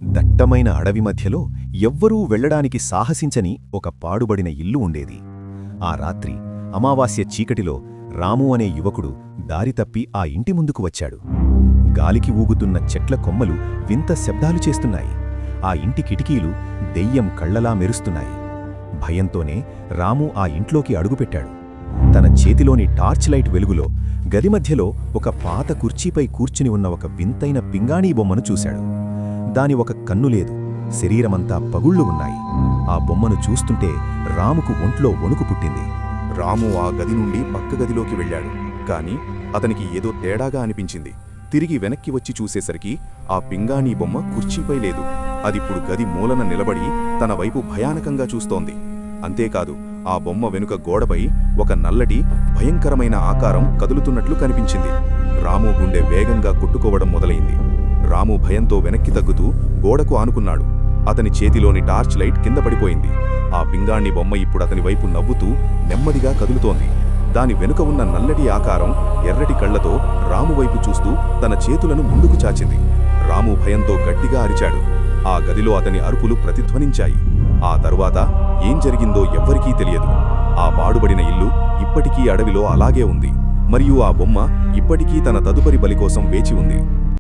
దట్టమైన అడవి మధ్యలో ఎవ్వరూ వెళ్లడానికి సాహసించని ఒక పాడుబడిన ఇల్లు ఉండేది. ఆ రాత్రి అమావాస్య చీకటిలో రాము అనే యువకుడు దారితప్పి ఆ ఇంటి ముందుకు వచ్చాడు. గాలికి ఊగుతున్న చెట్ల కొమ్మలు వింత శబ్దాలు చేస్తున్నాయి. ఆ ఇంటి కిటికీలు దెయ్యం కళ్లలా మెరుస్తున్నాయి. భయంతోనే రాము ఆ ఇంట్లోకి అడుగుపెట్టాడు. తన చేతిలోని టార్చ్ లైట్ వెలుగులో గది మధ్యలో ఒక పాత కుర్చీపై కూర్చుని ఉన్న ఒక వింతైన పింగాణీ బొమ్మను చూశాడు. దాని ఒక కన్ను లేదు, శరీరమంతా పగుళ్ళు ఉన్నాయి. ఆ బొమ్మను చూస్తుంటే రాముకు ఒంట్లో వణుకు పుట్టింది. రాము ఆ గది నుండి పక్క గదిలోకి వెళ్ళాడు. కాని అతనికి ఏదో తేడాగా అనిపించింది. తిరిగి వెనక్కి వచ్చి చూసేసరికి ఆ పింగాణీ బొమ్మ కుర్చీపై లేదు. అదిప్పుడు గది మూలన నిలబడి తన వైపు భయానకంగా చూస్తోంది. అంతేకాదు, ఆ బొమ్మ వెనుక గోడపై ఒక నల్లటి భయంకరమైన ఆకారం కదులుతున్నట్లు కనిపించింది. రాము గుండె వేగంగా కొట్టుకోవడం మొదలైంది. రాము భయంతో వెనక్కి తగ్గుతూ గోడకు ఆనుకున్నాడు. అతని చేతిలోని టార్చ్ లైట్ కింద పడిపోయింది. ఆ పింగాణి బొమ్మ ఇప్పుడు అతని వైపు నవ్వుతూ నెమ్మదిగా కదులుతోంది. దాని వెనుక ఉన్న నల్లటి ఆకారం ఎర్రటి కళ్లతో రాము వైపు చూస్తూ తన చేతులను ముందుకు చాచింది. రాము భయంతో గట్టిగా అరిచాడు. ఆ గదిలో అతని అరుపులు ప్రతిధ్వనించాయి. ఆ తరువాత ఏం జరిగిందో ఎవ్వరికీ తెలియదు. ఆ పాడుబడిన ఇల్లు ఇప్పటికీ అడవిలో అలాగే ఉంది, మరియు ఆ బొమ్మ ఇప్పటికీ తన తదుపరి బలి కోసం వేచి ఉంది.